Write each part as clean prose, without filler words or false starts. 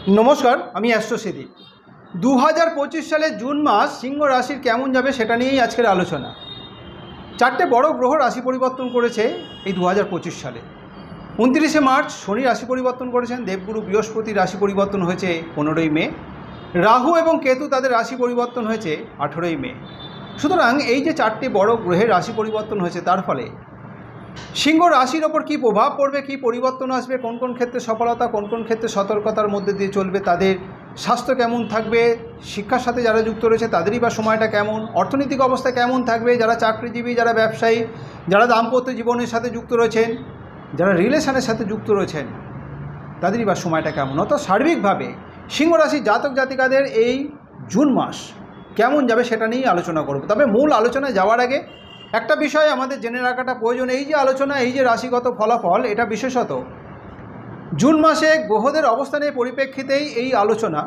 नमस्कार আমি অ্যাস্ট্রোসিদি 2025 সালের জুন মাস সিংহ রাশির কেমন যাবে সেটা নিয়েই আজকের আলোচনা। চারটে বড় গ্রহ রাশি পরিবর্তন করেছে এই 2025 সালে। 29শে মার্চ শনি রাশি পরিবর্তন করেছেন, দেবগুরু বৃহস্পতি রাশি পরিবর্তন হয়েছে 15ই মে, রাহু এবং কেতু তাদের রাশি পরিবর্তন হয়েছে 18ই মে। সুতরাং এই যে চারটি বড় গ্রহের রাশি পরিবর্তন হয়েছে তার ফলে সিংহ রাশির ওপর কী প্রভাব পড়বে, কী পরিবর্তন আসবে, কোন কোন ক্ষেত্রে সফলতা, কোন কোন ক্ষেত্রে সতর্কতার মধ্যে দিয়ে চলবে, তাদের স্বাস্থ্য কেমন থাকবে, শিক্ষার সাথে যারা যুক্ত রয়েছে তাদেরই বা সময়টা কেমন, অর্থনৈতিক অবস্থা কেমন থাকবে, যারা চাকরিজীবী, যারা ব্যবসায়ী, যারা দাম্পত্য জীবনের সাথে যুক্ত রয়েছেন, যারা রিলেশনের সাথে যুক্ত রয়েছেন তাদেরই বা সময়টা কেমন। অর্থাৎ সার্বিকভাবে সিংহ রাশির জাতক জাতিকাদের এই জুন মাস কেমন যাবে সেটা নিয়েই আলোচনা করব। তবে মূল আলোচনায় যাওয়ার আগে একটা বিষয় আমাদের জেনে রাখাটা প্রয়োজন। এই যে আলোচনা, এই যে রাশিগত ফলাফল, এটা বিশেষত জুন মাসে গ্রহদের অবস্থানের পরিপ্রেক্ষিতেই এই আলোচনা।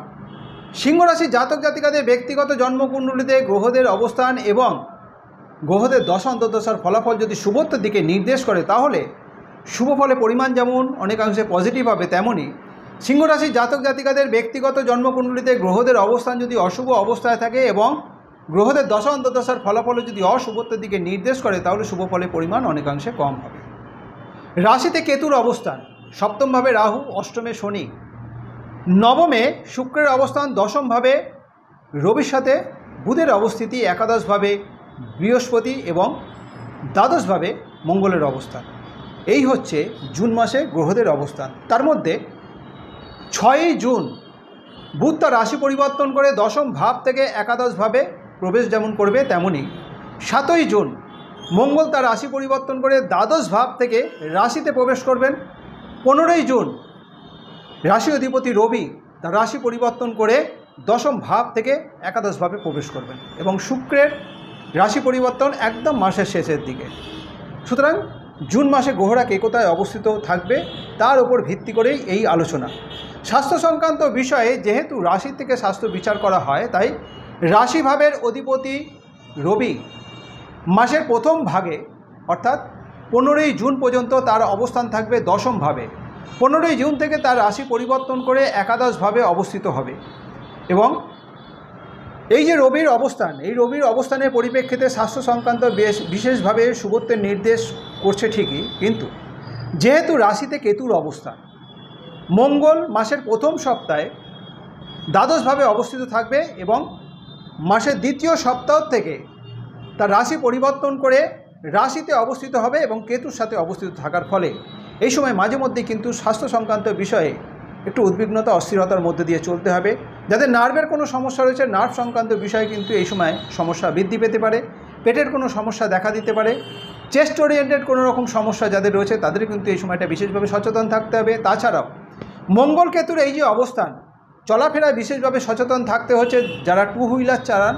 সিংহ রাশির জাতক জাতিকাদের ব্যক্তিগত জন্মকুণ্ডলিতে গ্রহদের অবস্থান এবং গ্রহদের দশা অন্তর্দশার ফলাফল যদি শুভত্বের দিকে নির্দেশ করে তাহলে শুভ ফলের পরিমাণ যেমন অনেকাংশে পজিটিভ হবে, তেমনই সিংহ রাশির জাতক জাতিকাদের ব্যক্তিগত জন্মকুণ্ডলিতে গ্রহদের অবস্থান যদি অশুভ অবস্থায় থাকে এবং গ্রহদের দশা অন্তর্দশার ফলাফল যদি অশুভত্বের দিকে নির্দেশ করে তাহলে শুভ ফলের পরিমাণ অনেকাংশে কম হবে। রাশিতে কেতুর অবস্থান, সপ্তমভাবে রাহু, অষ্টমে শনি, নবমে শুক্রের অবস্থান, দশমভাবে রবির সাথে বুধের অবস্থিতি, একাদশভাবে বৃহস্পতি এবং দ্বাদশভাবে মঙ্গলের অবস্থান। এই হচ্ছে জুন মাসে গ্রহদের অবস্থান। তার মধ্যে 6ই জুন বুধ তার রাশি পরিবর্তন করে দশম ভাব থেকে একাদশভাবে প্রবেশ যেমন করবে, তেমনই 7ই জুন মঙ্গল তার রাশি পরিবর্তন করে দ্বাদশ ভাব থেকে রাশিতে প্রবেশ করবেন। 15ই জুন রাশি অধিপতি রবি তার রাশি পরিবর্তন করে দশম ভাব থেকে একাদশভাবে প্রবেশ করবেন এবং শুক্রের রাশি পরিবর্তন একদম মাসের শেষের দিকে। সুতরাং জুন মাসে গ্রহরা কে কোথায় অবস্থিত থাকবে তার উপর ভিত্তি করেই এই আলোচনা। স্বাস্থ্য সংক্রান্ত বিষয়ে যেহেতু রাশি থেকে স্বাস্থ্য বিচার করা হয়, তাই রাশিভাবের অধিপতি রবি মাসের প্রথম ভাগে অর্থাৎ 15ই জুন পর্যন্ত তার অবস্থান থাকবে দশম ভাবে। 15ই জুন থেকে তার রাশি পরিবর্তন করে একাদশভাবে অবস্থিত হবে এবং এই যে রবির অবস্থান, এই রবির অবস্থানের পরিপ্রেক্ষিতে স্বাস্থ্য সংক্রান্ত বিশেষভাবে শুভত্বের নির্দেশ করছে ঠিকই, কিন্তু যেহেতু রাশিতে কেতুর অবস্থান, মঙ্গল মাসের প্রথম সপ্তাহে দ্বাদশভাবে অবস্থিত থাকবে এবং মাসের দ্বিতীয় সপ্তাহ থেকে তার রাশি পরিবর্তন করে রাশিতে অবস্থিত হবে এবং কেতুর সাথে অবস্থিত থাকার ফলে এই সময় মাঝে মধ্যেই কিন্তু স্বাস্থ্য সংক্রান্ত বিষয়ে একটু উদ্বিগ্নতা, অস্থিরতার মধ্যে দিয়ে চলতে হবে। যাদের নার্ভের কোনো সমস্যা রয়েছে, নার্ভ সংক্রান্ত বিষয়ে কিন্তু এই সময় সমস্যা বৃদ্ধি পেতে পারে, পেটের কোনো সমস্যা দেখা দিতে পারে, চেস্ট ওরিয়েন্টেড কোনো রকম সমস্যা যাদের রয়েছে তাদের কিন্তু এই সময়টা বিশেষভাবে সচেতন থাকতে হবে। তাছাড়াও মঙ্গল কেতুর এই যে অবস্থান, চলাফেরায় বিশেষভাবে সচেতন থাকতে হচ্ছে। যারা টু হুইলার চালান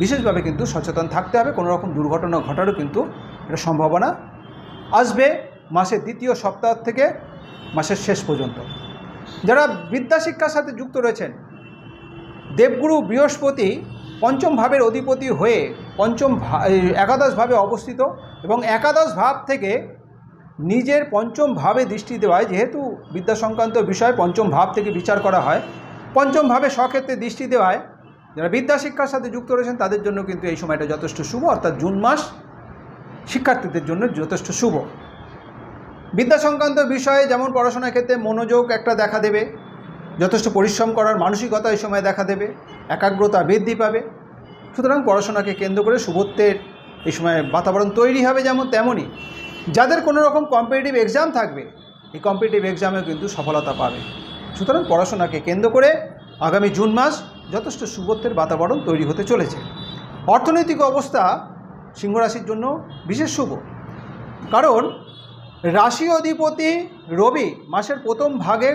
বিশেষভাবে কিন্তু সচেতন থাকতে হবে, কোনো রকম দুর্ঘটনা ঘটারও কিন্তু একটা সম্ভাবনা আসবে মাসের দ্বিতীয় সপ্তাহ থেকে মাসের শেষ পর্যন্ত। যারা বিদ্যাশিক্ষার সাথে যুক্ত রয়েছেন, দেবগুরু বৃহস্পতি পঞ্চম ভাবের অধিপতি হয়ে একাদশভাবে অবস্থিত এবং একাদশ ভাব থেকে নিজের পঞ্চম ভাবে দৃষ্টি দেওয়ায়, যেহেতু বিদ্যা সংক্রান্ত বিষয় পঞ্চম ভাব থেকে বিচার করা হয়, পঞ্চম ভাবে স্বক্ষেত্রে দৃষ্টি দেওয়ায় যারা বিদ্যাশিক্ষার সাথে যুক্ত রয়েছেন তাদের জন্য কিন্তু এই সময়টা যথেষ্ট শুভ। অর্থাৎ জুন মাস শিক্ষার্থীদের জন্য যথেষ্ট শুভ। বিদ্যা সংক্রান্ত বিষয়ে যেমন পড়াশোনার ক্ষেত্রে মনোযোগ একটা দেখা দেবে, যথেষ্ট পরিশ্রম করার মানসিকতা এই সময় দেখা দেবে, একাগ্রতা বৃদ্ধি পাবে। সুতরাং পড়াশোনাকে কেন্দ্র করে শুভত্বের এই সময় বাতাবরণ তৈরি হবে। যেমন তেমনই যাদের কোনো রকম কম্পিটিটিভ এক্সাম থাকবে, এই কম্পিটিটিভ এক্সামেও কিন্তু সফলতা পাবে। সুতরাং পড়াশোনাকে কেন্দ্র করে আগামী জুন মাস যথেষ্ট শুভত্বের বাতাবরণ তৈরি হতে চলেছে। অর্থনৈতিক অবস্থা সিংহ রাশির জন্য বিশেষ শুভ, কারণ রাশি অধিপতি রবি মাসের প্রথম ভাগে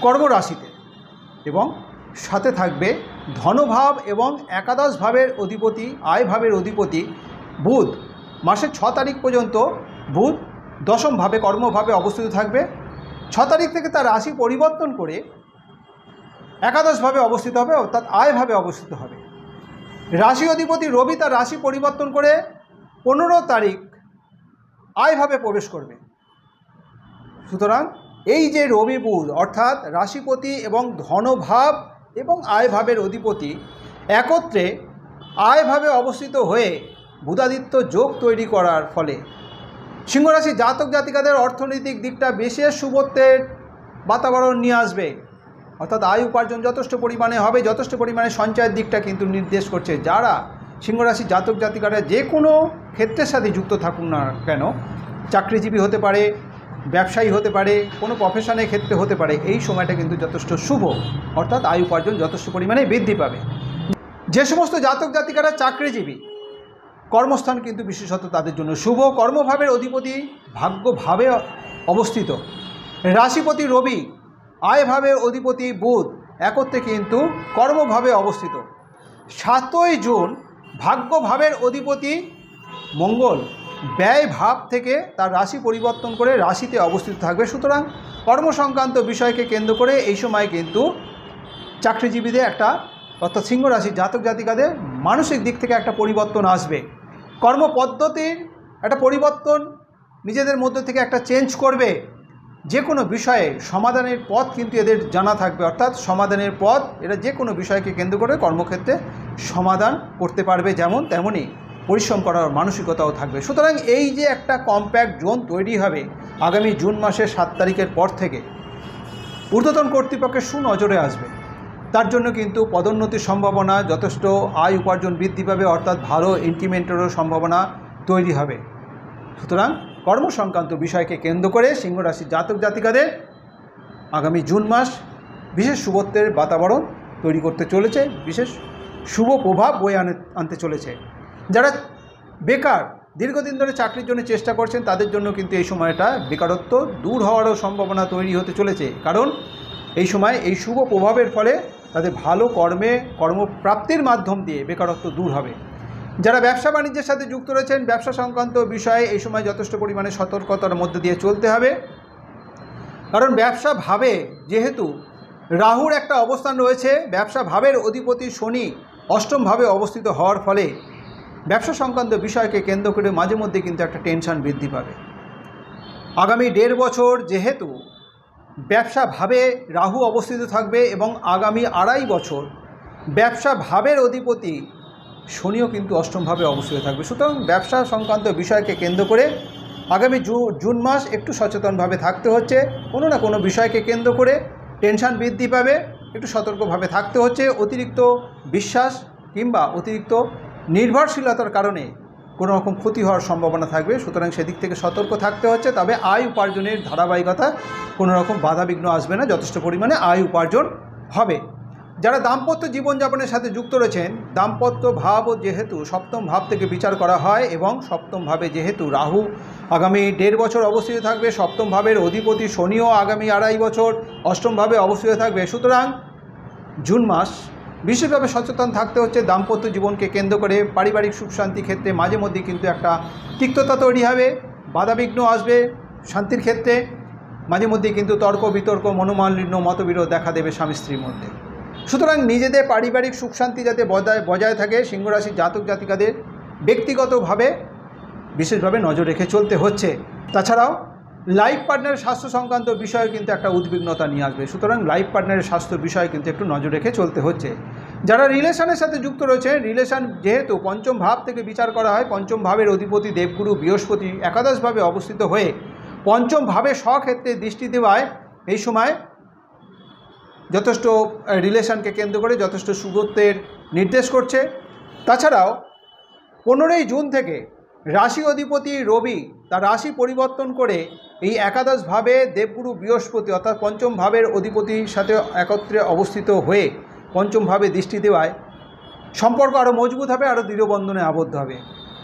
কর্মরাশিতে এবং সাথে থাকবে ধনভাব এবং একাদশ ভাবের অধিপতি, আয় ভাবের অধিপতি বুধ মাসের 6 তারিখ পর্যন্ত বুধ দশম ভাবে কর্মভাবে অবস্থিত থাকবে। 6 তারিখ থেকে তার রাশি পরিবর্তন করে একাদশভাবে অবস্থিত হবে, অর্থাৎ আয়ভাবে অবস্থিত হবে। রাশি অধিপতি রবি তার রাশি পরিবর্তন করে 15 তারিখ আয়ভাবে প্রবেশ করবে। সুতরাং এই যে রবি বুধ অর্থাৎ রাশিপতি এবং ধনভাব এবং আয়ভাবের অধিপতি একত্রে আয়ভাবে অবস্থিত হয়ে বুধাদিত্য যোগ তৈরি করার ফলে সিংহরাশি জাতক জাতিকাদের অর্থনৈতিক দিকটা বিশেষ শুভত্বের বাতাবরণ নিয়ে আসবে, অর্থাৎ আয় উপার্জন যথেষ্ট পরিমাণে হবে, যথেষ্ট পরিমাণে সঞ্চয়ের দিকটা কিন্তু নির্দেশ করছে। যারা সিংহরাশি জাতক জাতিকারা যে কোনো ক্ষেত্রের সাথে যুক্ত থাকুন না কেন, চাকরিজীবী হতে পারে, ব্যবসায়ী হতে পারে, কোনো প্রফেশনের ক্ষেত্রে হতে পারে, এই সময়টা কিন্তু যথেষ্ট শুভ, অর্থাৎ আয় উপার্জন যথেষ্ট পরিমাণে বৃদ্ধি পাবে। যে সমস্ত জাতক জাতিকারা চাকরিজীবী, কর্মস্থান কিন্তু বিশেষত তাদের জন্য শুভ। কর্মভাবের অধিপতি ভাগ্যভাবে অবস্থিত, রাশিপতি রবি, আয়ভাবের অধিপতি বুধ একত্রে কিন্তু কর্মভাবে অবস্থিত। 7ই জুন ভাগ্যভাবের অধিপতি মঙ্গল ব্যয় ভাব থেকে তার রাশি পরিবর্তন করে রাশিতে অবস্থিত থাকবে। সুতরাং কর্মসংক্রান্ত বিষয়কে কেন্দ্র করে এই সময় কিন্তু চাকরিজীবীদের একটা, অর্থাৎ সিংহ রাশির জাতক জাতিকাদের মানসিক দিক থেকে একটা পরিবর্তন আসবে। কর্মপদ্ধতির একটা পরিবর্তন নিজেদের মধ্যে থেকে একটা চেঞ্জ করবে। যে কোনো বিষয়ে সমাধানের পথ কিন্তু এদের জানা থাকবে, অর্থাৎ সমাধানের পথ এরা যে কোনো বিষয়কে কেন্দ্র করে কর্মক্ষেত্রে সমাধান করতে পারবে, যেমন তেমনই পরিশ্রম করার মানসিকতাও থাকবে। সুতরাং এই যে একটা কম্প্যাক্ট জোন তৈরি হবে আগামী জুন মাসের 7 তারিখের পর থেকে, ঊর্ধ্বতন কর্তৃপক্ষের সুনজরে আসবে। তার জন্য কিন্তু পদোন্নতির সম্ভাবনা, যথেষ্ট আয় উপার্জন বৃদ্ধি পাবে, অর্থাৎ ভালো ইনক্রিমেন্টেরও সম্ভাবনা তৈরি হবে। সুতরাং কর্মসংক্রান্ত বিষয়কে কেন্দ্র করে সিংহ রাশির জাতক জাতিকাদের আগামী জুন মাস বিশেষ শুভত্বের বাতাবরণ তৈরি করতে চলেছে, বিশেষ শুভ প্রভাব বয়ে আনতে চলেছে। যারা বেকার, দীর্ঘদিন ধরে চাকরির জন্য চেষ্টা করছেন, তাদের জন্য কিন্তু এই সময়টা বেকারত্ব দূর হওয়ারও সম্ভাবনা তৈরি হতে চলেছে, কারণ এই সময় এই শুভ প্রভাবের ফলে তাদের ভালো কর্মপ্রাপ্তির মাধ্যম দিয়ে বেকারত্ব দূর হবে। যারা ব্যবসা বাণিজ্যের সাথে যুক্ত রয়েছেন, ব্যবসা সংক্রান্ত বিষয়ে এই সময় যথেষ্ট পরিমাণে সতর্কতার মধ্যে দিয়ে চলতে হবে, কারণ ব্যবসা ভাবে যেহেতু রাহুর একটা অবস্থান রয়েছে, ব্যবসা ভাবের অধিপতি শনি অষ্টম ভাবে অবস্থিত হওয়ার ফলে ব্যবসা সংক্রান্ত বিষয়কে কেন্দ্র করে মাঝে মধ্যে কিন্তু একটা টেনশন বৃদ্ধি পাবে। আগামী 1.5 বছর যেহেতু ব্যবসা ভাবে রাহু অবস্থিত থাকবে এবং আগামী 2.5 বছর ব্যবসা ভাবের অধিপতি শনিও কিন্তু অষ্টমভাবে অবস্থিত থাকবে। সুতরাং ব্যবসা সংক্রান্ত বিষয়কে কেন্দ্র করে আগামী জুন মাস একটু সচেতনভাবে থাকতে হচ্ছে। কোনো না কোনো বিষয়কে কেন্দ্র করে টেনশন বৃদ্ধি পাবে, একটু সতর্কভাবে থাকতে হচ্ছে। অতিরিক্ত বিশ্বাস কিংবা অতিরিক্ত নির্ভরশীলতার কারণে কোনো রকম ক্ষতি হওয়ার সম্ভাবনা থাকবে, সুতরাং সেদিক থেকে সতর্ক থাকতে হচ্ছে। তবে আয় উপার্জনের ধারাবাহিকতা কোনো রকম বাধাবিঘ্ন আসবে না, যথেষ্ট পরিমাণে আয় উপার্জন হবে। যারা দাম্পত্য জীবনযাপনের সাথে যুক্ত রয়েছেন, দাম্পত্য ভাবও যেহেতু সপ্তম ভাব থেকে বিচার করা হয় এবং সপ্তম ভাবে যেহেতু রাহু আগামী 1.5 বছর অবস্থিত থাকবে, সপ্তম ভাবের অধিপতি শনিও আগামী 2.5 বছর অষ্টমভাবে অবস্থিত থাকবে। সুতরাং জুন মাস বিশেষভাবে সচেতন থাকতে হচ্ছে। দাম্পত্য জীবনকে কেন্দ্র করে পারিবারিক সুখ শান্তি ক্ষেত্রে মাঝে মধ্যে কিন্তু একটা তিক্ততা তৈরি হবে, বাধাবিঘ্ন আসবে শান্তির ক্ষেত্রে। মাঝে মধ্যেই কিন্তু তর্ক বিতর্ক, মনোমালিন্য, মতবিরোধ দেখা দেবে স্বামী স্ত্রীর মধ্যে। সুতরাং নিজেদের পারিবারিক সুখ শান্তি যাতে বজায় থাকে, সিংহরাশির জাতক জাতিকাদের ব্যক্তিগতভাবে বিশেষভাবে নজর রেখে চলতে হচ্ছে। তাছাড়াও লাইফ পার্টনারের স্বাস্থ্য সংক্রান্ত বিষয়ে কিন্তু একটা উদ্বিগ্নতা নিয়ে আসবে। সুতরাং লাইফ পার্টনারের স্বাস্থ্য বিষয়ে কিন্তু একটু নজর রেখে চলতে হচ্ছে। যারা রিলেশনের সাথে যুক্ত রয়েছে, রিলেশন যেহেতু পঞ্চম ভাব থেকে বিচার করা হয়, পঞ্চম ভাবের অধিপতি দেবগুরু বৃহস্পতি একাদশভাবে অবস্থিত হয়ে পঞ্চম ভাবে স্বক্ষেত্রে দৃষ্টি দেওয়ায় এই সময় যথেষ্ট রিলেশনকে কেন্দ্র করে যথেষ্ট শুভত্বের নির্দেশ করছে। তাছাড়াও 15ই জুন থেকে রাশি অধিপতি রবি তার রাশি পরিবর্তন করে এই একাদশভাবে দেবগুরু বৃহস্পতি অর্থাৎ পঞ্চম ভাবের অধিপতির সাথে একত্রে অবস্থিত হয়ে পঞ্চম ভাবে দৃষ্টি দেওয়ায় সম্পর্ক আরও মজবুত হবে, আরও দৃঢ় বন্ধনে আবদ্ধ হবে।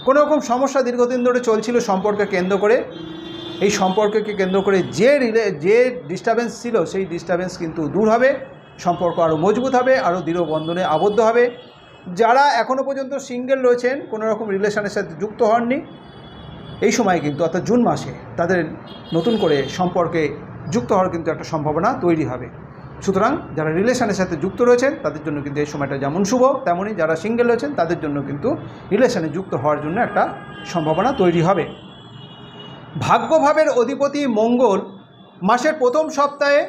কোনো রকম সমস্যা দীর্ঘদিন ধরে চলছিল সম্পর্ককে কেন্দ্র করে, এই সম্পর্ককে কেন্দ্র করে যে ডিস্টারবেন্স ছিল সেই ডিস্টারবেন্স কিন্তু দূর হবে, সম্পর্ক আরও মজবুত হবে, আরও দৃঢ় বন্ধনে আবদ্ধ হবে। যারা এখনও পর্যন্ত সিঙ্গেল রয়েছেন, কোনো রকম রিলেশনের সাথে যুক্ত হননি, এই সময় কিন্তু অর্থাৎ জুন মাসে তাদের নতুন করে সম্পর্কে যুক্ত হওয়ার কিন্তু একটা সম্ভাবনা তৈরি হবে। সুতরাং যারা রিলেশনের সাথে যুক্ত রয়েছেন তাদের জন্য কিন্তু এই সময়টা যেমন শুভ, তেমনই যারা সিঙ্গেল রয়েছেন তাদের জন্য কিন্তু রিলেশনে যুক্ত হওয়ার জন্য একটা সম্ভাবনা তৈরি হবে। ভাগ্যভাবের অধিপতি মঙ্গল মাসের প্রথম সপ্তাহে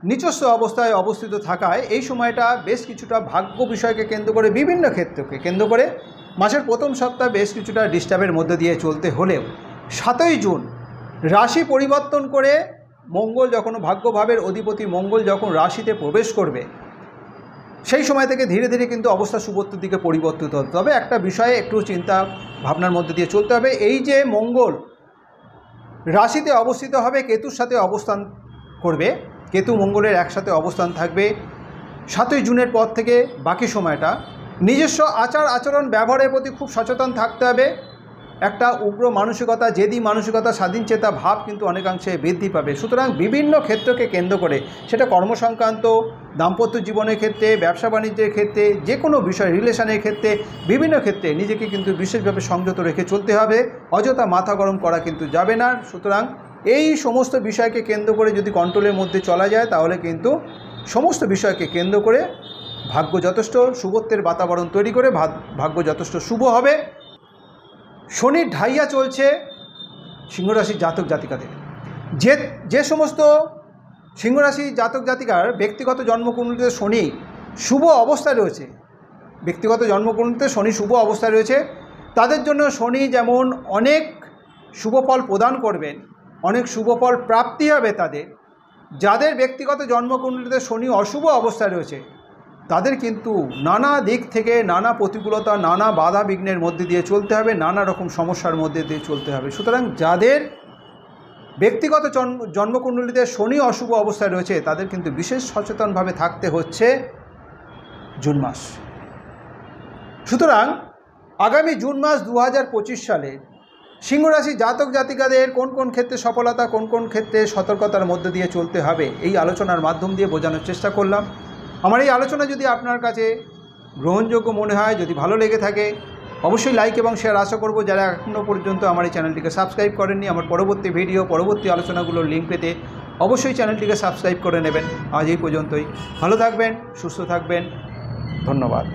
নিচস্ব অবস্থায় অবস্থিত থাকায় এই সময়টা বেশ কিছুটা ভাগ্য বিষয়কে কেন্দ্র করে বিভিন্ন ক্ষেত্রকে কেন্দ্র করে মাসের প্রথম সপ্তাহ বেশ কিছুটা ডিস্টার্বের মধ্যে দিয়ে চলতে হলেও 7ই জুন রাশি পরিবর্তন করে মঙ্গল যখন ভাগ্যভাবের অধিপতি মঙ্গল যখন রাশিতে প্রবেশ করবে সেই সময় থেকে ধীরে ধীরে কিন্তু অবস্থা শুভত্বের দিকে পরিবর্তিত হতে হবে। একটা বিষয়ে একটু চিন্তা ভাবনার মধ্যে দিয়ে চলতে হবে। এই যে মঙ্গল রাশিতে অবস্থিত হবে, কেতুর সাথে অবস্থান করবে, কেতু মঙ্গলের একসাথে অবস্থান থাকবে 7ই জুনের পর থেকে বাকি সময়টা নিজস্ব আচার আচরণ ব্যবহারের প্রতি খুব সচেতন থাকতে হবে। একটা উগ্র মানসিকতা, জেদি মানসিকতা, স্বাধীন চেতা ভাব কিন্তু অনেকাংশে বৃদ্ধি পাবে। সুতরাং বিভিন্ন ক্ষেত্রকে কেন্দ্র করে, সেটা কর্মসংক্রান্ত, দাম্পত্য জীবনের ক্ষেত্রে, ব্যবসা বাণিজ্যের ক্ষেত্রে, যে কোনো বিষয় রিলেশনের ক্ষেত্রে, বিভিন্ন ক্ষেত্রে নিজেকে কিন্তু বিশেষভাবে সংযত রেখে চলতে হবে। অযথা মাথা গরম করা কিন্তু যাবে না। সুতরাং এই সমস্ত বিষয়কে কেন্দ্র করে যদি কন্ট্রোলের মধ্যে চলা যায় তাহলে কিন্তু সমস্ত বিষয়কে কেন্দ্র করে ভাগ্য যথেষ্ট শুভত্বের বাতাবরণ তৈরি করে ভাগ্য যথেষ্ট শুভ হবে। শনির ঢাইয়া চলছে সিংহরাশির জাতক জাতিকাদের। যে সমস্ত সিংহরাশির জাতক জাতিকার ব্যক্তিগত জন্মকুণ্ডলিতে শনি শুভ অবস্থায় রয়েছে, ব্যক্তিগত জন্মকুণ্ডলিতে শনি শুভ অবস্থায় রয়েছে, তাদের জন্য শনি যেমন অনেক শুভফল প্রদান করবেন, অনেক শুভফল প্রাপ্তি হবে তাদের। যাদের ব্যক্তিগত জন্মকুণ্ডলিতে শনি অশুভ অবস্থায় রয়েছে তাদের কিন্তু নানা দিক থেকে নানা প্রতিকূলতা, নানা বাধা বিঘ্নের মধ্যে দিয়ে চলতে হবে, নানা রকম সমস্যার মধ্যে দিয়ে চলতে হবে। সুতরাং যাদের ব্যক্তিগত জন্মকুণ্ডলিতে শনি অশুভ অবস্থায় রয়েছে তাদের কিন্তু বিশেষ সচেতনভাবে থাকতে হচ্ছে জুন মাস। সুতরাং আগামী জুন মাস 2025 সালে সিংহরাশি জাতক জাতিকাদের কোন কোন ক্ষেত্রে সফলতা, কোন কোন ক্ষেত্রে সতর্কতার মধ্যে দিয়ে চলতে হবে, এই আলোচনার মাধ্যম দিয়ে বোঝানোর চেষ্টা করলাম। আমার এই আলোচনা যদি আপনার কাছে গ্রহণযোগ্য মনে হয়, যদি ভালো লেগে থাকে, অবশ্যই লাইক এবং শেয়ার আশা করব। যারা এখনও পর্যন্ত আমার এই চ্যানেলটিকে সাবস্ক্রাইব করেননি, আমার পরবর্তী ভিডিও, পরবর্তী আলোচনাগুলোর লিঙ্ক পেতে অবশ্যই চ্যানেলটিকে সাবস্ক্রাইব করে নেবেন। আজ এই পর্যন্তই। ভালো থাকবেন, সুস্থ থাকবেন। ধন্যবাদ।